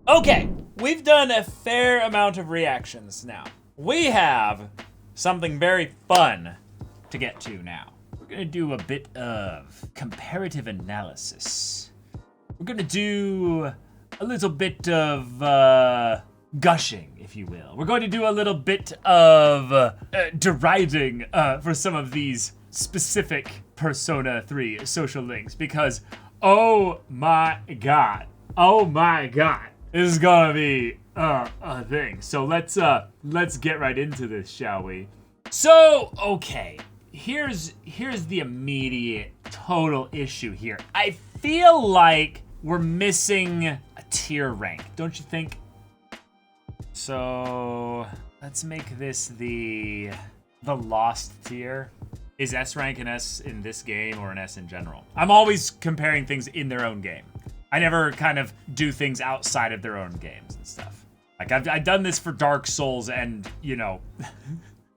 Okay, we've done a fair amount of reactions now. We have something very fun to get to now. We're gonna do a bit of comparative analysis. We're gonna do a little bit of gushing, if you will. We're going to do a little bit of deriding for some of these specific Persona 3 social links because, oh my god, this is gonna be a thing. So let's get right into this, shall we? So, okay, here's the immediate total issue here. I feel like we're missing a tier rank, don't you think? So let's make this the lost tier. Is S rank an S in this game or an S in general? I'm always comparing things in their own game. I never kind of do things outside of their own games and stuff. Like I've done this for Dark Souls, and you know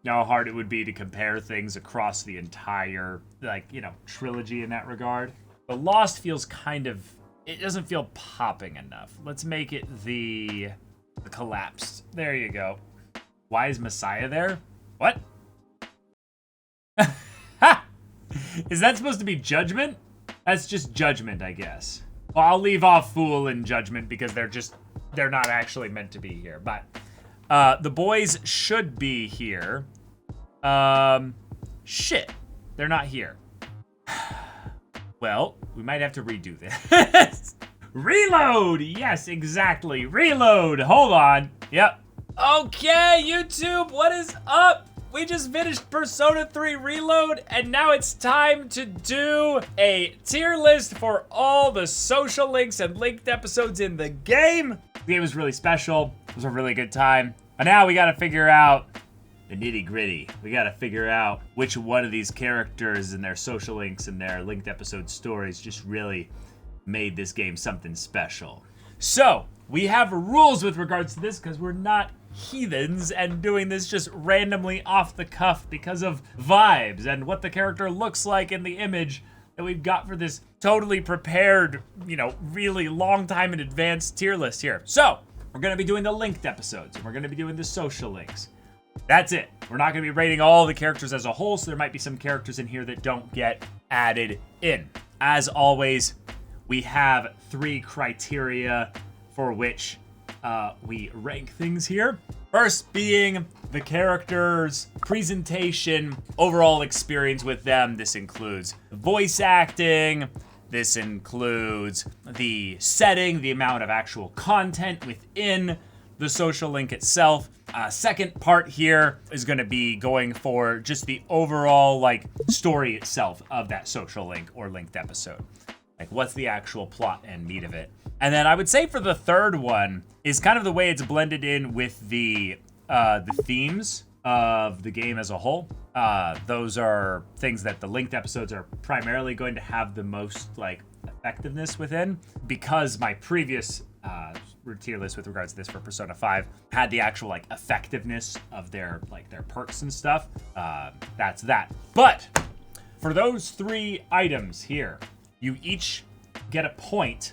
how hard it would be to compare things across the entire trilogy in that regard. But Lost feels it doesn't feel popping enough. Let's make it the collapsed. There you go. Why is Messiah there? What? Ha! Is that supposed to be Judgment? That's just Judgment, I guess. Well, I'll leave off Fool and Judgment because they're not actually meant to be here. But the boys should be here. Shit. They're not here. Well, we might have to redo this. Reload! Yes, exactly. Reload. Hold on. Yep. Okay, YouTube, what is up? We just finished Persona 3 Reload, and now it's time to do a tier list for all the social links and linked episodes in the game. The game was really special. It was a really good time. But now we gotta figure out the nitty-gritty. We gotta figure out which one of these characters and their social links and their linked episode stories just really made this game something special. So, we have rules with regards to this because we're not heathens and doing this just randomly off the cuff because of vibes and what the character looks like in the image that we've got for this totally prepared, really long time in advance tier list here. So, we're gonna be doing the linked episodes and we're gonna be doing the social links. That's it. We're not gonna be rating all the characters as a whole, so there might be some characters in here that don't get added in. As always, we have 3 criteria for which we rank things here. First being the character's presentation, overall experience with them. This includes voice acting. This includes the setting, the amount of actual content within the social link itself. Second part here is going to be going for just the overall story itself of that social link or linked episode. Like, what's the actual plot and meat of it? And then I would say for the third one is kind of the way it's blended in with the themes of the game as a whole. Those are things that the linked episodes are primarily going to have the most effectiveness within, because my previous tier list with regards to this for Persona 5 had the actual effectiveness of their perks and stuff. That's that. But for those 3 items here, you each get a point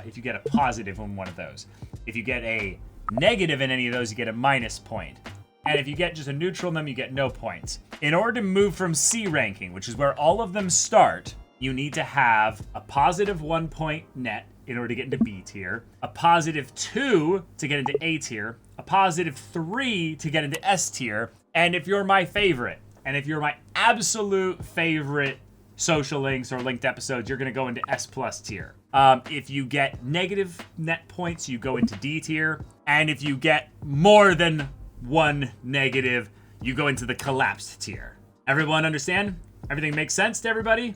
if you get a positive on one of those. If you get a negative in any of those, you get a minus point. And if you get just a neutral in them, you get no points. In order to move from C ranking, which is where all of them start, you need to have a positive 1 point net in order to get into B tier, a positive 2 to get into A tier, a positive 3 to get into S tier, and if you're my favorite, and if you're my absolute favorite social links or linked episodes, you're going to go into S+ tier. If you get negative net points, you go into D tier. And if you get more than 1 negative, you go into the collapsed tier. Everyone understand? Everything makes sense to everybody?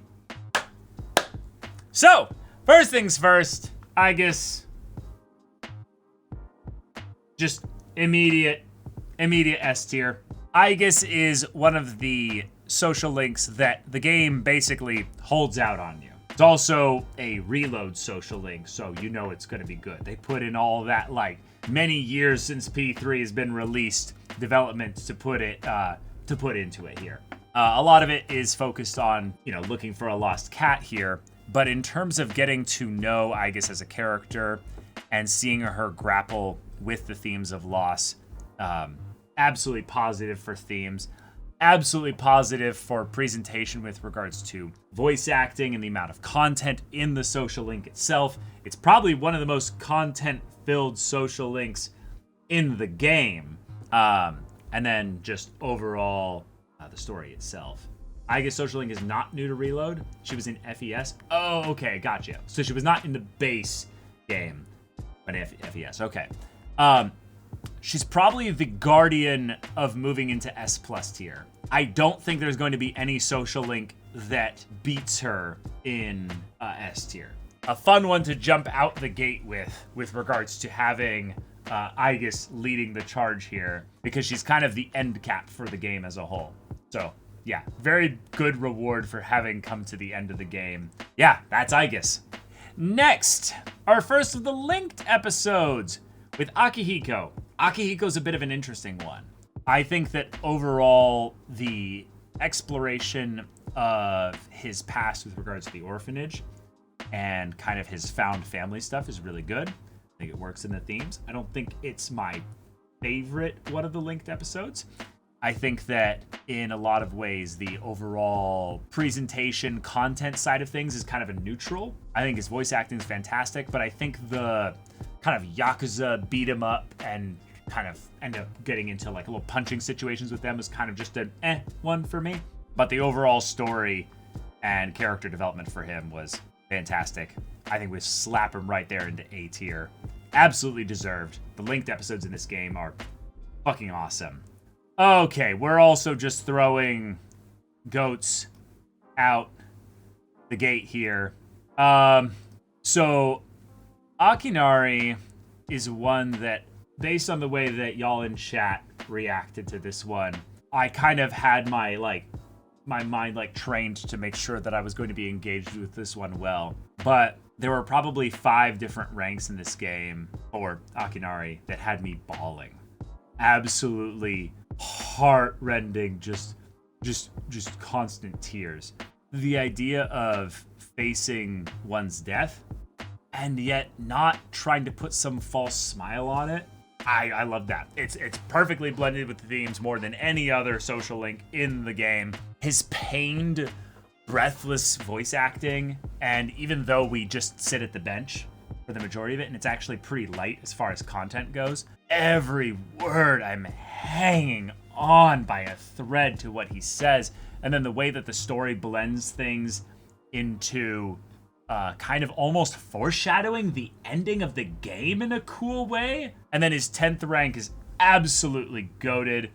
So, first things first, I guess, just immediate S tier. I guess is one of the social links that the game basically holds out on you. It's also a reload social link, so you know it's going to be good. They put in all that many years since P3 has been released development to put into it here. A lot of it is focused on looking for a lost cat here, but in terms of getting to know, I guess, as a character and seeing her grapple with the themes of loss. Absolutely positive for themes. Absolutely positive for presentation with regards to voice acting and the amount of content in the social link itself. It's probably one of the most content-filled social links in the game. And then just overall, the story itself. I guess Social Link is not new to Reload. She was in FES. Oh, okay, gotcha. So she was not in the base game, but FES, okay. She's probably the guardian of moving into S+ tier. I don't think there's going to be any Social Link that beats her in S tier. A fun one to jump out the gate with regards to having Aegis leading the charge here, because she's kind of the end cap for the game as a whole. So, yeah, very good reward for having come to the end of the game. Yeah, that's Aegis. Next, our first of the linked episodes with Akihiko. Akihiko's a bit of an interesting one. I think that overall, the exploration of his past with regards to the orphanage and kind of his found family stuff is really good. I think it works in the themes. I don't think it's my favorite one of the linked episodes. I think that in a lot of ways, the overall presentation content side of things is kind of a neutral. I think his voice acting is fantastic, but I think the kind of Yakuza beat him up and kind of end up getting into like little punching situations with them is kind of just an one for me. But the overall story and character development for him was fantastic. I think we slap him right there into A tier. Absolutely deserved. The linked episodes in this game are fucking awesome. Okay, we're also just throwing goats out the gate here. So Akinari is one that, based on the way that y'all in chat reacted to this one, I kind of had my mind trained to make sure that I was going to be engaged with this one well. But there were probably 5 different ranks in this game for Akinari that had me bawling. Absolutely heart-rending, just constant tears. The idea of facing one's death and yet not trying to put some false smile on it. I love that. It's perfectly blended with the themes more than any other social link in the game. His pained, breathless voice acting, and even though we just sit at the bench for the majority of it, and it's actually pretty light as far as content goes, every word I'm hanging on by a thread to what he says, and then the way that the story blends things into kind of almost foreshadowing the ending of the game in a cool way. And then his 10th rank is absolutely goated.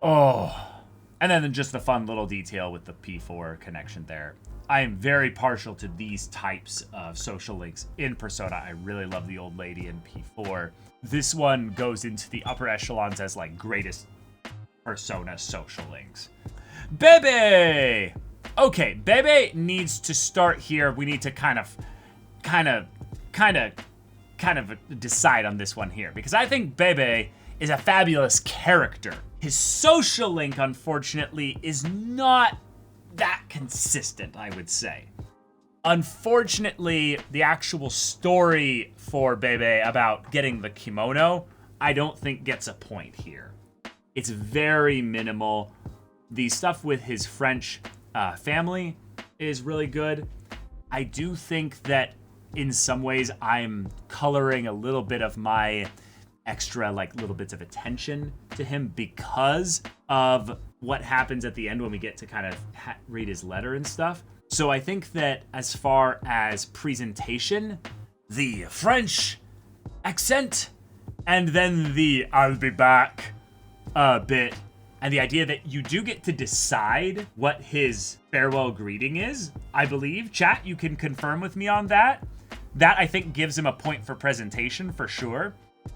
Oh. And then just the fun little detail with the P4 connection there. I am very partial to these types of social links in Persona. I really love the old lady in P4. This one goes into the upper echelons as like greatest Persona social links. Bebe! Okay, Bebe needs to start here. We need to kind of decide on this one here, because I think Bebe is a fabulous character. His social link, unfortunately, is not that consistent, I would say. Unfortunately, the actual story for Bebe about getting the kimono, I don't think gets a point here. It's very minimal. The stuff with his French family is really good. I do think that in some ways I'm coloring a little bit of my extra little bits of attention to him because of what happens at the end when we get to kind of read his letter and stuff. So I think that as far as presentation, the French accent and then the I'll be back bit, and the idea that you do get to decide what his farewell greeting is, I believe. Chat, you can confirm with me on that. That, I think, gives him a point for presentation, for sure.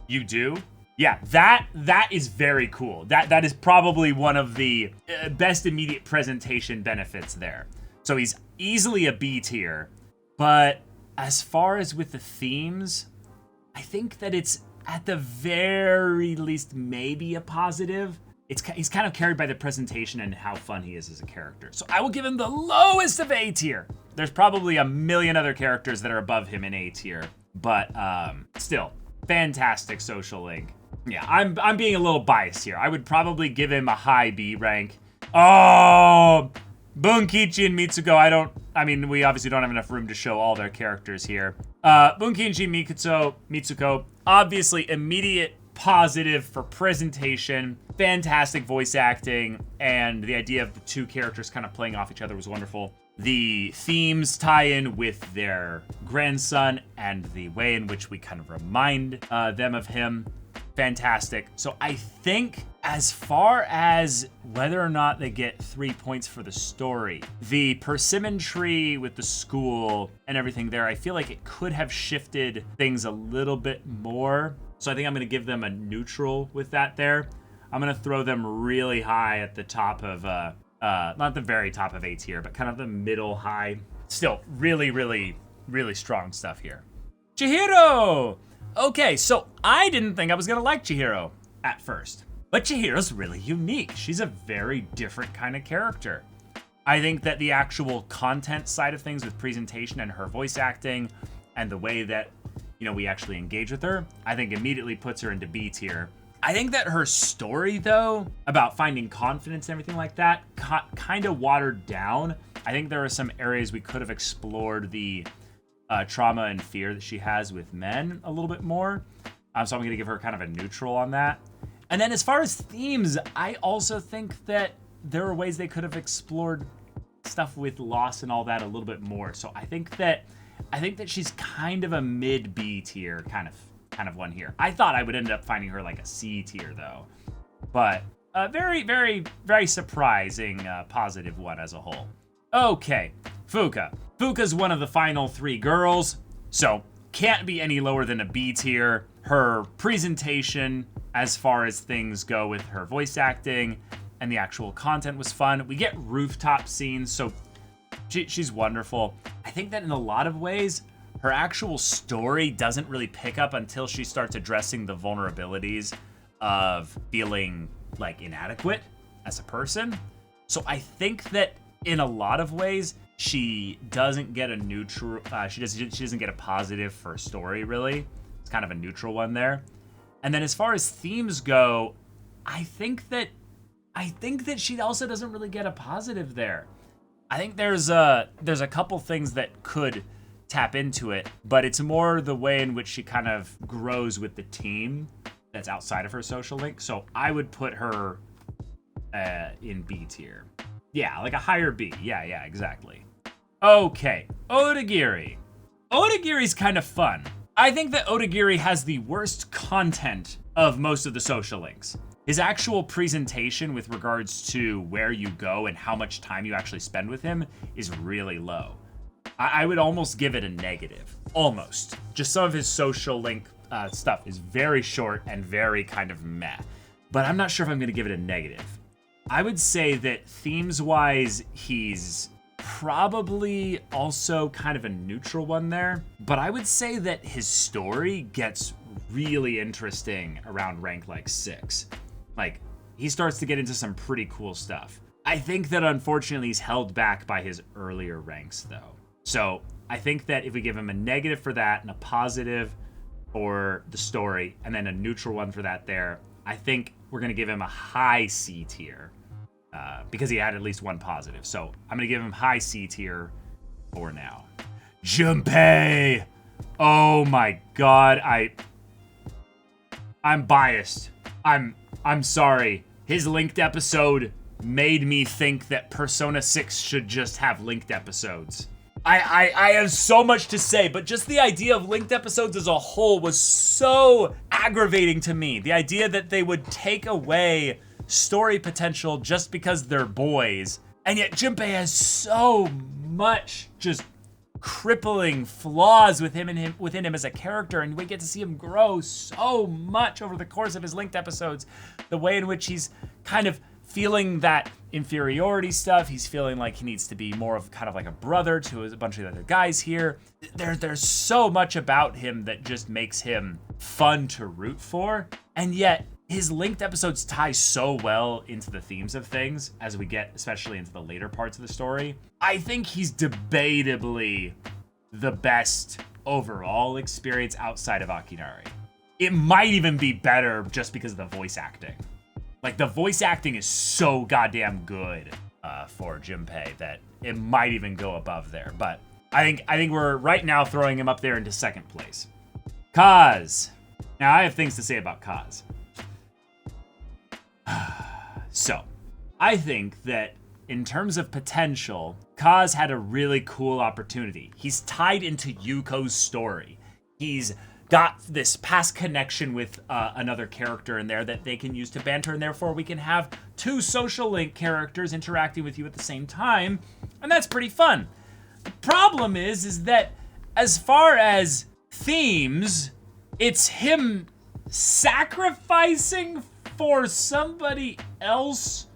You do? Yeah, that is very cool. That is probably one of the best immediate presentation benefits there. So he's easily a B tier. But as far as with the themes, I think that it's at the very least maybe a positive. He's kind of carried by the presentation and how fun he is as a character. So I will give him the lowest of A tier. There's probably a million other characters that are above him in A tier. But still, fantastic social link. Yeah, I'm being a little biased here. I would probably give him a high B rank. Oh, Bunkichi and Mitsuko, I mean, we obviously don't have enough room to show all their characters here. Bunkichi and Mitsuko, obviously immediate positive for presentation, fantastic voice acting, and the idea of the two characters kind of playing off each other was wonderful. The themes tie in with their grandson and the way in which we kind of remind them of him. Fantastic. So I think as far as whether or not they get 3 points for the story, the persimmon tree with the school and everything there, I feel like it could have shifted things a little bit more. So I think I'm going to give them a neutral with that there. I'm going to throw them really high at the top of, not the very top of A tier, but kind of the middle high. Still really, really, really strong stuff here. Chihiro! Okay, so I didn't think I was gonna like Chihiro at first, but Chihiro's really unique. She's a very different kind of character. I think that the actual content side of things with presentation and her voice acting and the way that, we actually engage with her, I think immediately puts her into B tier. I think that her story, though, about finding confidence and everything like that, kind of watered down. I think there are some areas we could have explored the trauma and fear that she has with men a little bit more. So I'm going to give her kind of a neutral on that. And then as far as themes, I also think that there are ways they could have explored stuff with loss and all that a little bit more. So I think that she's kind of a mid B tier kind of one here. I thought I would end up finding her like a C tier though, but a very, very, very surprising positive one as a whole. Okay, Fuka. Fuka's one of the final 3 girls, so can't be any lower than a B tier. Her presentation, as far as things go with her voice acting and the actual content was fun. We get rooftop scenes, so she's wonderful. I think that in a lot of ways, her actual story doesn't really pick up until she starts addressing the vulnerabilities of feeling like inadequate as a person. So I think that in a lot of ways, she doesn't get a neutral, she doesn't get a positive for story, really. It's kind of a neutral one there. And then as far as themes go, I think that she also doesn't really get a positive there. I think there's a couple things that could tap into it, but it's more the way in which she kind of grows with the team that's outside of her social link. So I would put her in B tier. Yeah, like a higher B. Yeah, exactly. Okay, Odagiri. Odagiri's kind of fun. I think that Odagiri has the worst content of most of the social links. His actual presentation with regards to where you go and how much time you actually spend with him is really low. I would almost give it a negative. Almost. Just some of his social link stuff is very short and very kind of meh. But I'm not sure if I'm going to give it a negative. I would say that themes-wise, he's probably also kind of a neutral one there. But I would say that his story gets really interesting around rank like 6. Like, he starts to get into some pretty cool stuff. I think that unfortunately he's held back by his earlier ranks though. So I think that if we give him a negative for that and a positive for the story and then a neutral one for that there, I think we're going to give him a high C tier because he had at least one positive. So I'm going to give him high C tier for now. Junpei! Oh my god, I'm biased. I'm sorry. His linked episode made me think that Persona 6 should just have linked episodes. I have so much to say, but just the idea of linked episodes as a whole was so aggravating to me. The idea that they would take away story potential just because they're boys, and yet Junpei has so much just crippling flaws within him as a character, and we get to see him grow so much over the course of his linked episodes. The way in which he's kind of feeling that inferiority stuff, he's feeling like he needs to be more of kind of like a brother to a bunch of the other guys here. There's so much about him that just makes him fun to root for, and yet his linked episodes tie so well into the themes of things as we get especially into the later parts of the story. I think he's debatably the best overall experience outside of Akinari. It might even be better just because of the voice acting. Like, the voice acting is so goddamn good for Junpei that it might even go above there. But I think we're right now throwing him up there into second place. Kaz. Now, I have things to say about Kaz. So, I think that in terms of potential, Kaz had a really cool opportunity. He's tied into Yuko's story. He's got this past connection with another character in there that they can use to banter, and therefore we can have two social link characters interacting with you at the same time, and that's pretty fun. The problem is that as far as themes, it's him sacrificing for somebody else.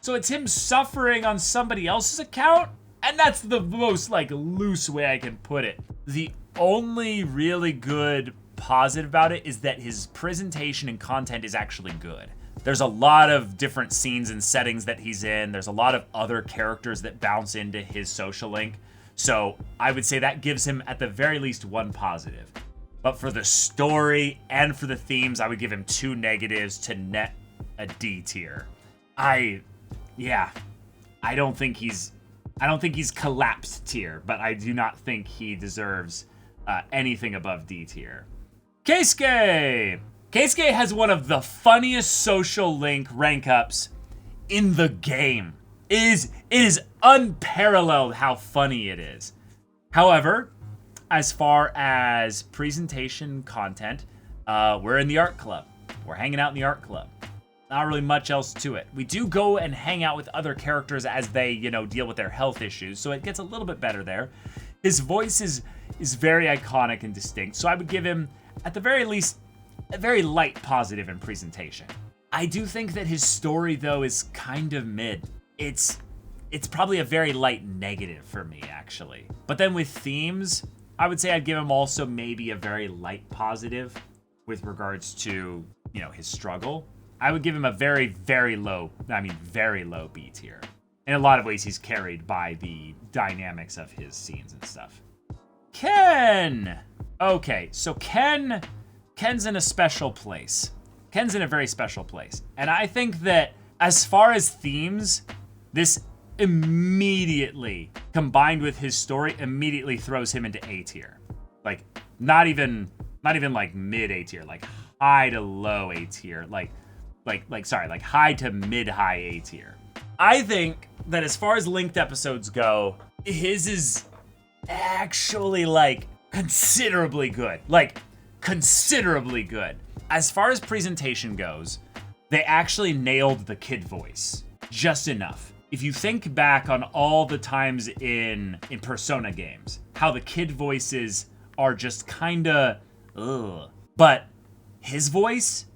So it's him suffering on somebody else's account, and that's the most, like, loose way I can put it. The only really good positive about it is that his presentation and content is actually good. There's a lot of different scenes and settings that he's in. There's a lot of other characters that bounce into his social link. So I would say that gives him at the very least one positive. But for the story and for the themes, I would give him 2 negatives to net a D tier. I don't think he's collapsed tier, but I do not think he deserves anything above D tier. Keisuke! Keisuke has one of the funniest social link rank ups in the game. It is unparalleled how funny it is. However, as far as presentation content, we're in the art club. We're hanging out in the art club. Not really much else to it. We do go and hang out with other characters as they, deal with their health issues, so it gets a little bit better there. His voice is very iconic and distinct, so I would give him, at the very least, a very light positive in presentation. I do think that his story, though, is kind of mid. It's probably a very light negative for me, actually. But then with themes, I would say I'd give him also maybe a very light positive with regards to, his struggle. I would give him a very, very low B tier. In a lot of ways, he's carried by the dynamics of his scenes and stuff. Ken! Okay, so Ken's in a special place. Ken's in a very special place. And I think that as far as themes, this immediately, combined with his story, immediately throws him into A tier. Like, not even like mid A tier, like high to low A tier, like high to mid-high A tier. I think that as far as linked episodes go, his is actually, considerably good. Considerably good. As far as presentation goes, they actually nailed the kid voice just enough. If you think back on all the times in Persona games, how the kid voices are just kinda, ugh. But his voice,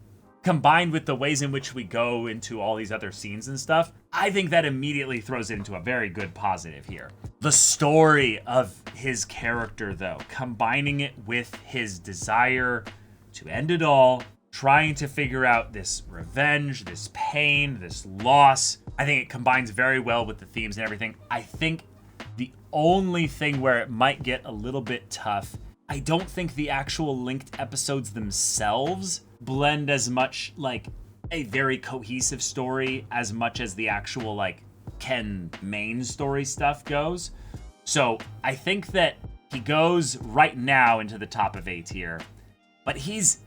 combined with the ways in which we go into all these other scenes and stuff, I think that immediately throws it into a very good positive here. The story of his character, though, combining it with his desire to end it all, trying to figure out this revenge, this pain, this loss, I think it combines very well with the themes and everything. I think the only thing where it might get a little bit tough, I don't think the actual linked episodes themselves blend as much like a very cohesive story as much as the actual Ken main story stuff goes. So I think that he goes right now into the top of A tier, but he's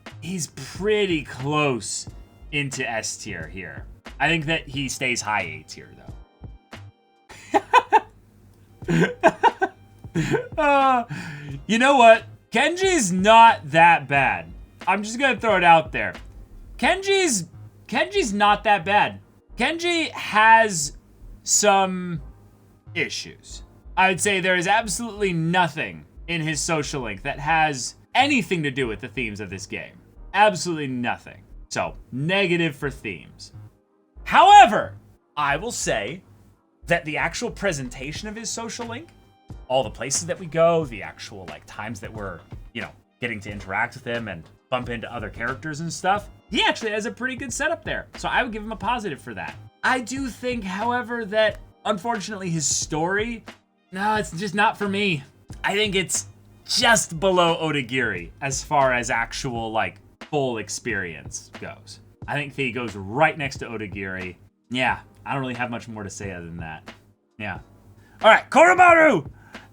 pretty close into S tier here. I think that he stays high A tier though. You know what? Kenji's not that bad. I'm just gonna throw it out there. Kenji's not that bad. Kenji has some issues. I would say there is absolutely nothing in his social link that has anything to do with the themes of this game. Absolutely nothing. So, negative for themes. However, I will say that the actual presentation of his social link, all the places that we go, the actual times that we're, getting to interact with him and bump into other characters and stuff, he actually has a pretty good setup there. So I would give him a positive for that. I do think, however, that unfortunately his story, no, it's just not for me. I think it's just below Odagiri as far as actual, like, full experience goes. I think he goes right next to Odagiri. Yeah, I don't really have much more to say other than that. Yeah. All right, Koromaru!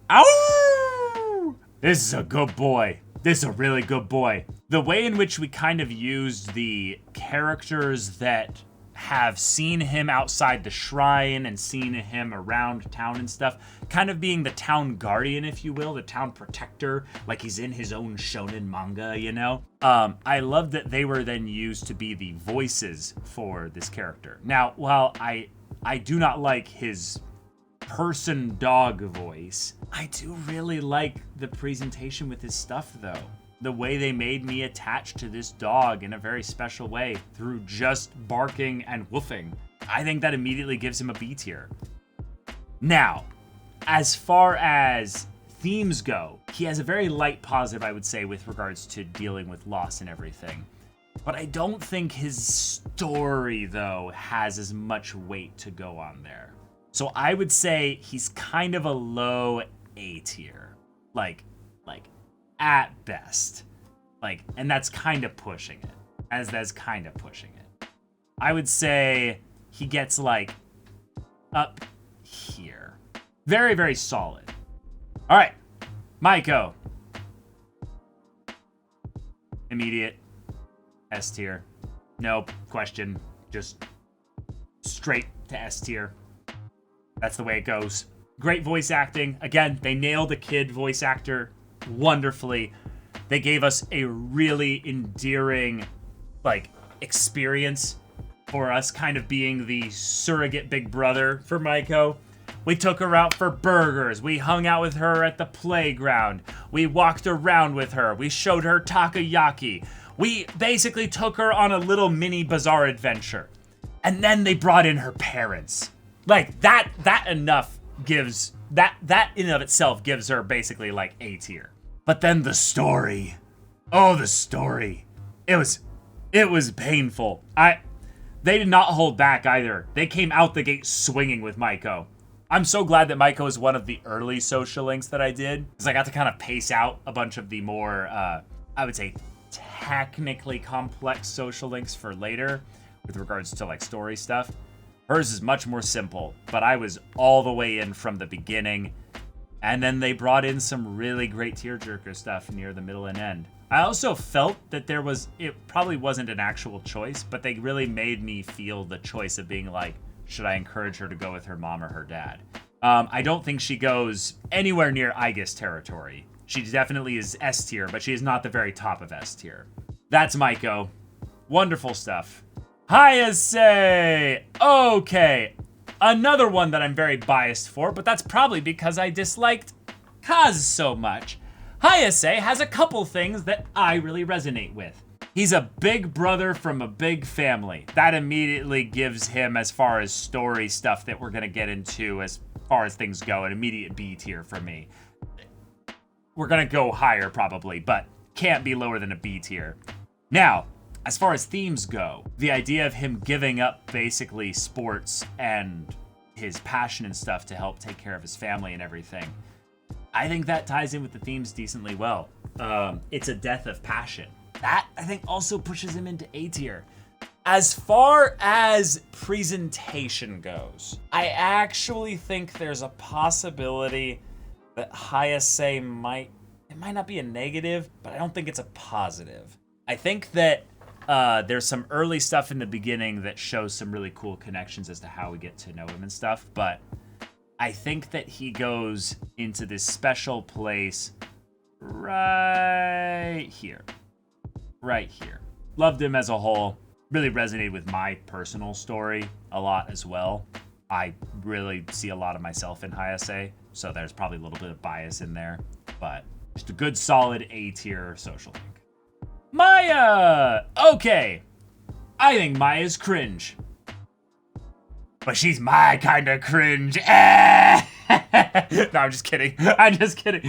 Ow! This is a good boy. This is a really good boy. The way in which we kind of used the characters that have seen him outside the shrine and seen him around town and stuff, kind of being the town guardian, if you will, the town protector, like he's in his own shonen manga, you know? I love that they were then used to be the voices for this character. Now, while I do not like his person dog voice, I do really like the presentation with his stuff, though. The way they made me attached to this dog in a very special way through just barking and woofing. I think that immediately gives him a B tier. Now, as far as themes go, he has a very light positive, I would say, with regards to dealing with loss and everything. But I don't think his story, though, has as much weight to go on there. So I would say he's kind of a low A tier. Like, at best. Like, and that's kind of pushing it. That's kind of pushing it. I would say he gets, like, up here. Very, very solid. All right, Maiko. Immediate S tier. No question. Just straight to S tier. That's the way it goes. Great voice acting. Again, they nailed the kid voice actor wonderfully. They gave us a really endearing, like, experience for us kind of being the surrogate big brother for Maiko. We took her out for burgers. We hung out with her at the playground. We walked around with her. We showed her takoyaki. We basically took her on a little mini bazaar adventure. And then they brought in her parents. Like, that enough gives, that in and of itself gives her basically, like, A tier. But then the story. Oh, the story. It was painful. They did not hold back either. They came out the gate swinging with Maiko. I'm so glad that Maiko is one of the early social links that I did, because I got to kind of pace out a bunch of the more, I would say, technically complex social links for later with regards to, like, story stuff. Hers is much more simple, but I was all the way in from the beginning. And then they brought in some really great tearjerker stuff near the middle and end. I also felt that it probably wasn't an actual choice, but they really made me feel the choice of being like, should I encourage her to go with her mom or her dad? I don't think she goes anywhere near Aegis territory. She definitely is S tier, but she is not the very top of S tier. That's Maiko. Wonderful stuff. Hayase! Okay. Another one that I'm very biased for, but that's probably because I disliked Kaz so much. Hayase has a couple things that I really resonate with. He's a big brother from a big family. That immediately gives him, as far as story stuff that we're gonna get into as far as things go, an immediate B tier for me. We're gonna go higher probably, but can't be lower than a B tier. Now, as far as themes go, the idea of him giving up basically sports and his passion and stuff to help take care of his family and everything, I think that ties in with the themes decently well. It's a death of passion. That, I think, also pushes him into A tier. As far as presentation goes, I actually think there's a possibility that Hayase might not be a negative, but I don't think it's a positive. I think that there's some early stuff in the beginning that shows some really cool connections as to how we get to know him and stuff, but I think that he goes into this special place right here. Right here. Loved him as a whole. Really resonated with my personal story a lot as well. I really see a lot of myself in Hayase, so there's probably a little bit of bias in there, but just a good solid A tier social link. Maya! Okay. I think Maya's cringe. But she's my kind of cringe. No, I'm just kidding. I'm just kidding.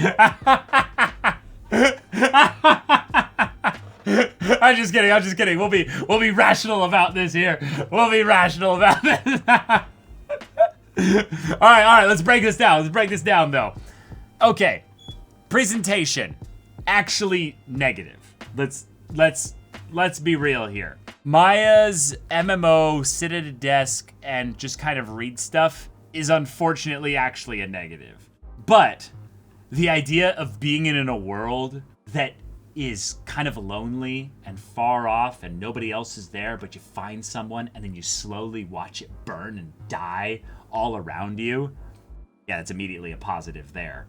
I'm just kidding. We'll be rational about this here. We'll be rational about this. All right. Let's break this down. Though. Okay. Presentation, actually negative. Let's be real here. Maya's MMO sit at a desk and just kind of read stuff is unfortunately actually a negative. But the idea of being in a world that is kind of lonely and far off and nobody else is there, but you find someone and then you slowly watch it burn and die all around you. Yeah, it's immediately a positive there.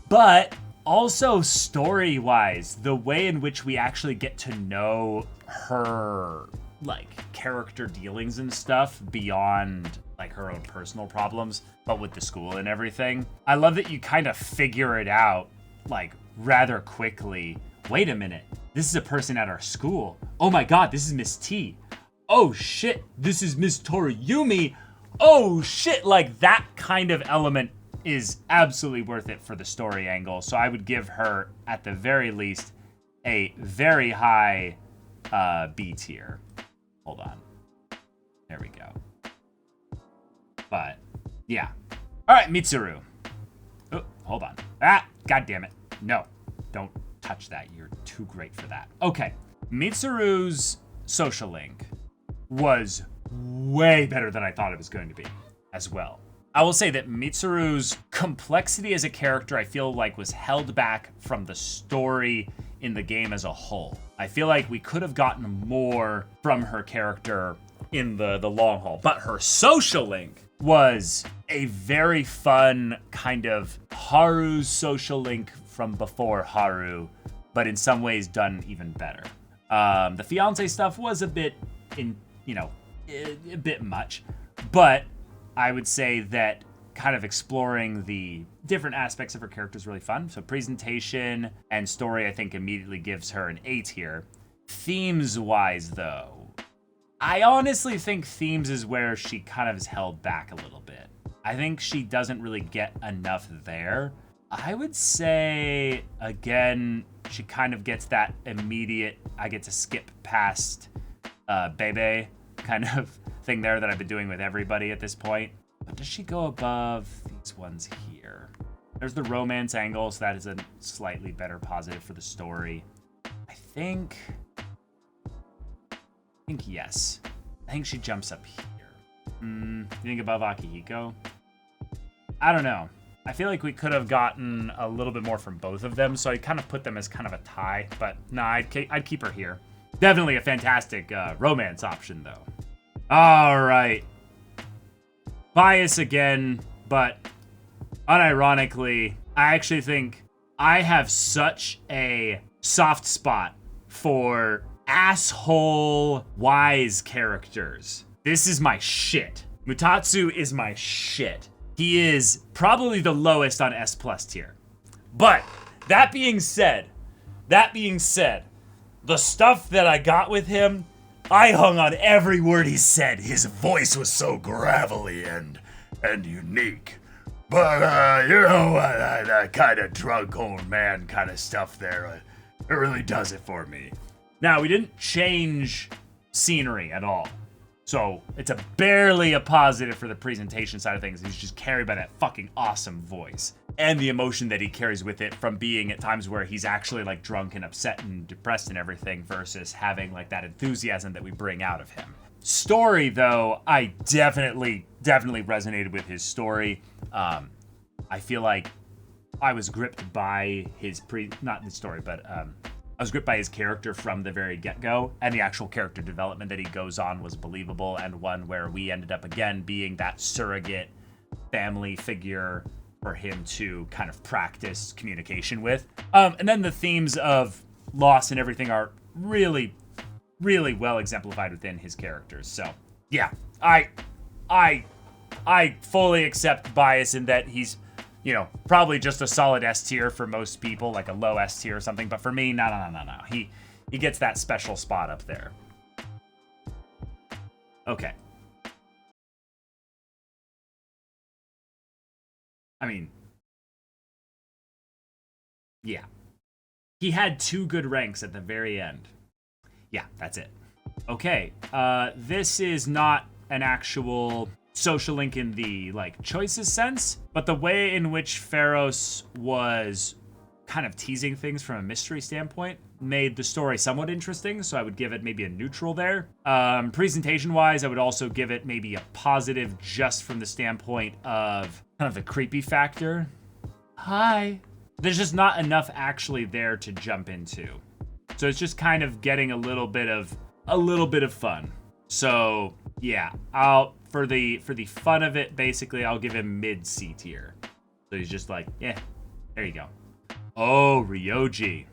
But also story-wise, the way in which we actually get to know her, like, character dealings and stuff beyond, like, her own personal problems, but with the school and everything. I love that you kind of figure it out, like, rather quickly. Wait a minute, this is a person at our school. Oh my god, this is Miss T. Oh shit, this is Miss Toriyumi. Oh shit, like, that kind of element is absolutely worth it for the story angle. So I would give her, at the very least, a very high B tier. Hold on. There we go. But, yeah. All right, Mitsuru. Oh, hold on. Ah, god damn it. No, don't touch that. You're too great for that. Okay. Mitsuru's social link was way better than I thought it was going to be as well. I will say that Mitsuru's complexity as a character, I feel like, was held back from the story in the game as a whole. I feel like we could have gotten more from her character in the long haul, but her social link was a very fun kind of Haru's social link from before Haru, but in some ways done even better. The fiance stuff was a bit a bit much, but I would say that kind of exploring the different aspects of her character is really fun. So presentation and story, I think, immediately gives her an A tier. Themes-wise, though, I honestly think themes is where she kind of is held back a little bit. I think she doesn't really get enough there. I would say, again, she kind of gets that immediate, I get to skip past Bebe kind of thing there that I've been doing with everybody at this point. But does she go above these ones here? There's the romance angle, so that is a slightly better positive for the story. I think yes. I think she jumps up here. You think above Akihiko? I don't know. I feel like we could have gotten a little bit more from both of them, so I kind of put them as kind of a tie. But nah, I'd keep her here. Definitely a fantastic romance option, though. All right. Bias again, but unironically, I actually think I have such a soft spot for asshole wise characters. This is my shit. Mutatsu is my shit. He is probably the lowest on S+ tier. But that being said, the stuff that I got with him, I hung on every word he said. His voice was so gravelly and unique. But, that kind of drunk old man kind of stuff there, it really does it for me. Now, we didn't change scenery at all. So, it's barely a positive for the presentation side of things. He's just carried by that fucking awesome voice. And the emotion that he carries with it from being at times where he's actually like drunk and upset and depressed and everything versus having like that enthusiasm that we bring out of him. Story, though, I definitely resonated with his story. I feel like I was gripped by his not the story, but I was gripped by his character from the very get-go, and the actual character development that he goes on was believable, and one where we ended up again being that surrogate family figure for him to kind of practice communication with. And then the themes of loss and everything are really well exemplified within his characters. So yeah, I fully accept bias in that he's, probably just a solid S tier for most people, like a low S tier or something. But for me, no. He gets that special spot up there. Okay. I mean, yeah. He had 2 good ranks at the very end. Yeah, that's it. Okay, this is not an actual social link in the, choices sense, but the way in which Pharos was kind of teasing things from a mystery standpoint made the story somewhat interesting, so I would give it maybe a neutral there. Presentation-wise, I would also give it maybe a positive just from the standpoint of kind of the creepy factor. Hi. There's just not enough actually there to jump into. So it's just kind of getting a little bit of fun. So yeah, for the fun of it, basically I'll give him mid C tier. So he's just like, yeah, there you go. Oh, Ryoji.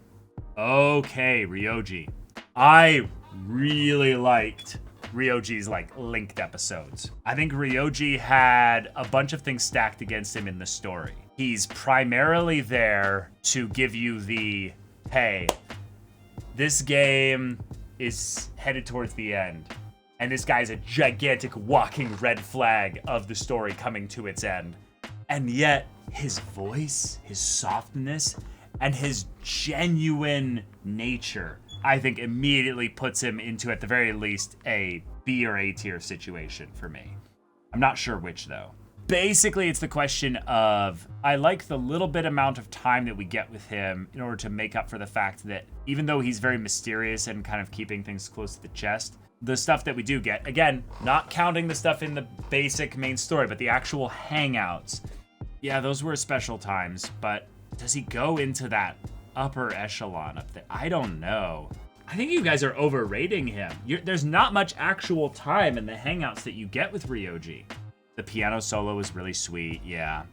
Okay, Ryoji. I really liked Ryoji's like linked episodes. I think Ryoji had a bunch of things stacked against him in the story. He's primarily there to give you the, hey, this game is headed towards the end. And this guy's a gigantic walking red flag of the story coming to its end. And yet, his voice, his softness, and his genuine nature, I think immediately puts him into, at the very least, a B or A tier situation for me. I'm not sure which, though. Basically, it's the question of, I like the little bit amount of time that we get with him in order to make up for the fact that even though he's very mysterious and kind of keeping things close to the chest, the stuff that we do get, again, not counting the stuff in the basic main story, but the actual hangouts, yeah, those were special times, but does he go into that upper echelon up there? I don't know. I think you guys are overrating him. There's not much actual time in the hangouts that you get with Ryoji. The piano solo was really sweet, yeah.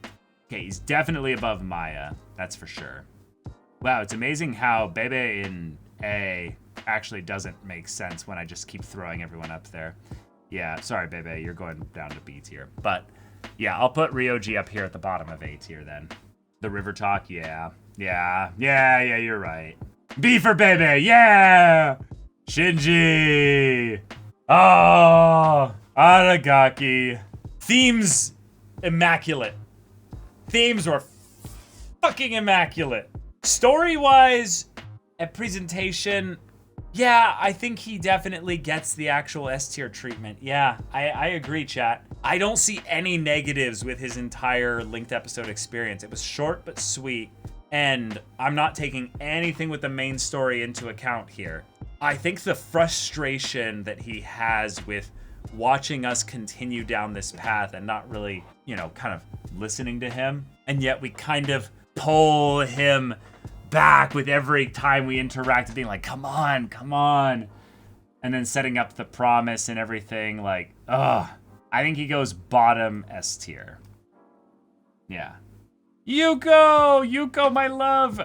Okay, he's definitely above Maya, that's for sure. Wow, it's amazing how Bebe in A actually doesn't make sense when I just keep throwing everyone up there. Yeah, sorry, Bebe, you're going down to B tier. But yeah, I'll put Ryoji up here at the bottom of A tier then. The River Talk, yeah, you're right. B for Bebe, yeah! Shinji! Oh, Aragaki. Themes, immaculate. Themes were fucking immaculate. Story-wise, at presentation, yeah, I think he definitely gets the actual S-tier treatment. Yeah, I agree, chat. I don't see any negatives with his entire linked episode experience. It was short but sweet, and I'm not taking anything with the main story into account here. I think the frustration that he has with watching us continue down this path and not really, kind of listening to him, and yet we kind of pull him back with every time we interact, being like, come on, and then setting up the promise and everything, like, ugh. I think he goes bottom S tier. Yeah. Yuko, my love.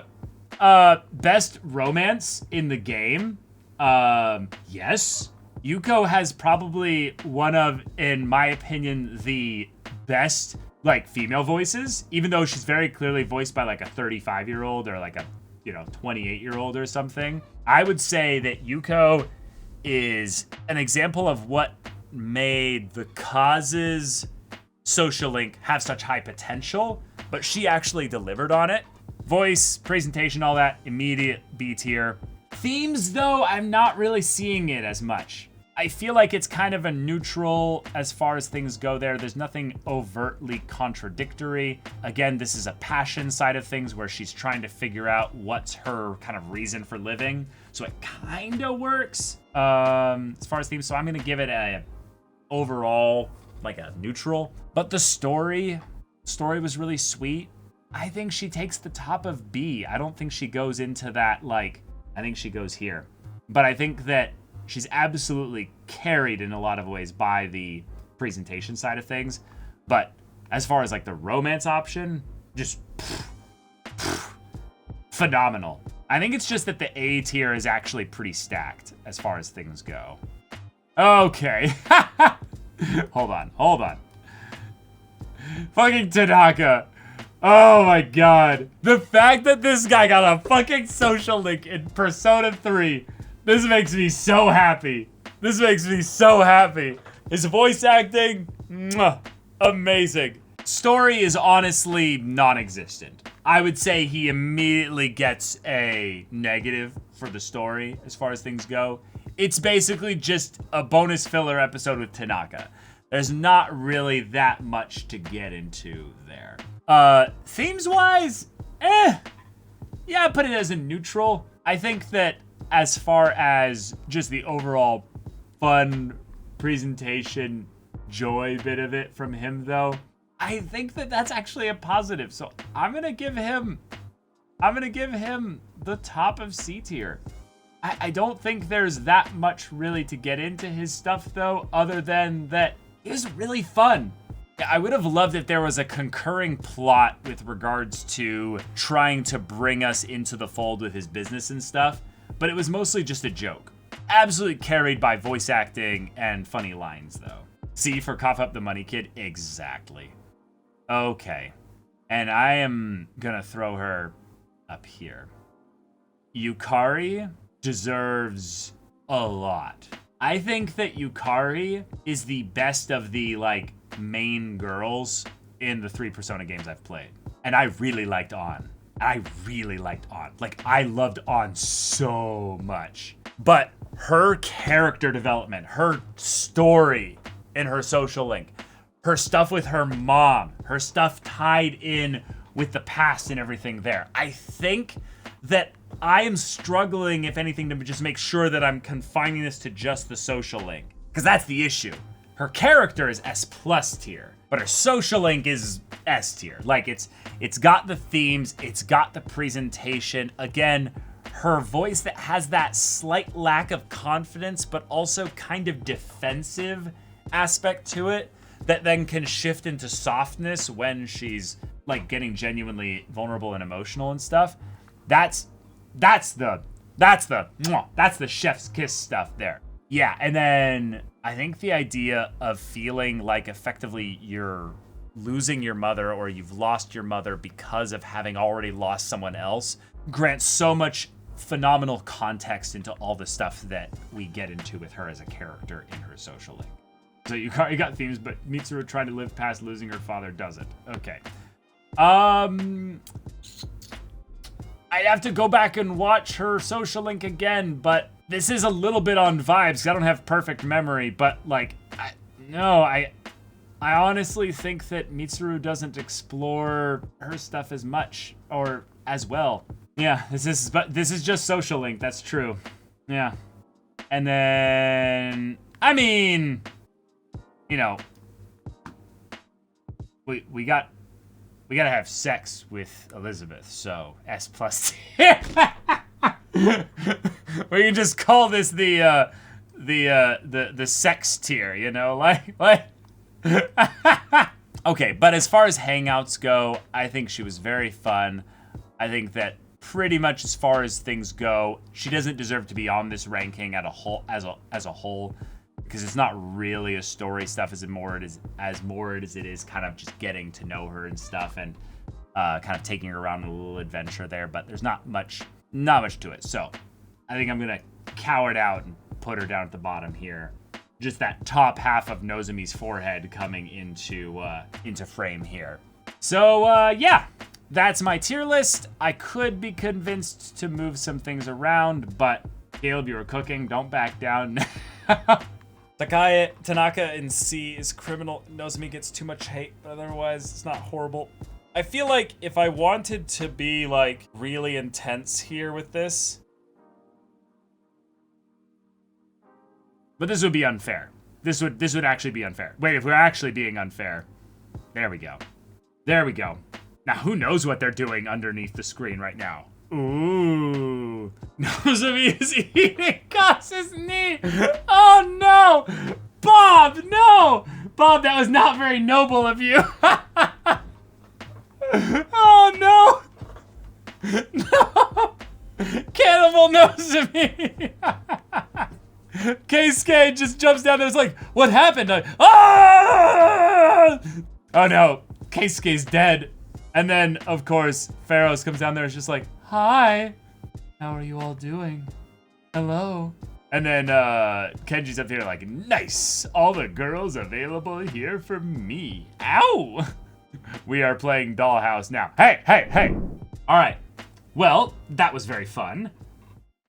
Best romance in the game. Yes. Yuko has probably one of, in my opinion, the best, female voices, even though she's very clearly voiced by, a 35-year-old or, a 28-year-old or something. I would say that Yuko is an example of what made the Cause's social link have such high potential, but she actually delivered on it. Voice, presentation, all that, immediate B tier. Themes, though, I'm not really seeing it as much. I feel like it's kind of a neutral as far as things go there. There's nothing overtly contradictory. Again, this is a passion side of things where she's trying to figure out what's her kind of reason for living. So it kind of works as far as themes. So I'm going to give it a overall, a neutral. But the story was really sweet. I think she takes the top of B. I don't think she goes into that, I think she goes here. But I think that she's absolutely carried in a lot of ways by the presentation side of things. But as far as the romance option, just phenomenal. I think it's just that the A tier is actually pretty stacked as far as things go. Okay. Hold on. Fucking Tanaka. Oh my god. The fact that this guy got a fucking social link in Persona 3. This makes me so happy. His voice acting, amazing. Story is honestly non-existent. I would say he immediately gets a negative for the story as far as things go. It's basically just a bonus filler episode with Tanaka. There's not really that much to get into there. Themes-wise, Yeah, put it as a neutral. I think that as far as just the overall fun presentation joy bit of it from him, though, I think that that's actually a positive. So I'm gonna give him the top of C tier. I don't think there's that much really to get into his stuff, though, other than that it was really fun. I would have loved if there was a concurring plot with regards to trying to bring us into the fold with his business and stuff, but it was mostly just a joke. Absolutely carried by voice acting and funny lines, though. C for cough up the money kid? Exactly. Okay. And I am gonna throw her up here. Yukari deserves a lot. I think that Yukari is the best of the, like, main girls in the 3 Persona games I've played. And I really liked On. Like, I loved On so much. But her character development, her story in her social link, her stuff with her mom, her stuff tied in with the past and everything there. I think that I am struggling, if anything, to just make sure that I'm confining this to just the social link. Because that's the issue. Her character is S+ tier, but her social link is S tier. Like, it's got the themes, it's got the presentation. Again, her voice that has that slight lack of confidence, but also kind of defensive aspect to it, that then can shift into softness when she's, like, getting genuinely vulnerable and emotional and stuff. That's the chef's kiss stuff there. Yeah, and then I think the idea of feeling like effectively you're losing your mother or you've lost your mother because of having already lost someone else grants so much phenomenal context into all the stuff that we get into with her as a character in her social link. So you got themes, but Mitsuru trying to live past losing her father doesn't. Okay. I'd have to go back and watch her social link again, but this is a little bit on vibes, 'cause I don't have perfect memory, but, like, I honestly think that Mitsuru doesn't explore her stuff as much, or as well. Yeah, this is just social link, that's true. Yeah. And then, I mean, you know, we gotta have sex with Elizabeth, so S+ tier. We can just call this the sex tier, you know, like. Okay, but as far as hangouts go, I think she was very fun. I think that pretty much as far as things go, she doesn't deserve to be on this ranking as a whole. Because it's not really a story stuff as more as it is kind of just getting to know her and stuff, and kind of taking her around on a little adventure there. But there's not much to it. So I think I'm gonna cow it out and put her down at the bottom here. Just that top half of Nozomi's forehead coming into frame here. So yeah, that's my tier list. I could be convinced to move some things around, but Caleb, you were cooking. Don't back down. Tanaka in C is criminal. Nozomi gets too much hate, but otherwise it's not horrible. I feel like if I wanted to be, like, really intense here with this, but this would be unfair. This would actually be unfair. Wait, if we're actually being unfair, there we go. Now who knows what they're doing underneath the screen right now? Ooh. Nozomi is eating Goss's knee. Oh no! Bob, no! Bob, that was not very noble of you. Oh no! No! Cannibal Nozomi! Keisuke just jumps down there. It's like, what happened? Ah! Oh no, Keisuke's dead. And then, of course, Pharaohs comes down there. It's just like, hi, how are you all doing? Hello. And then Kenji's up there like, nice. All the girls available here for me. Ow. We are playing Dollhouse now. Hey. All right. Well, that was very fun.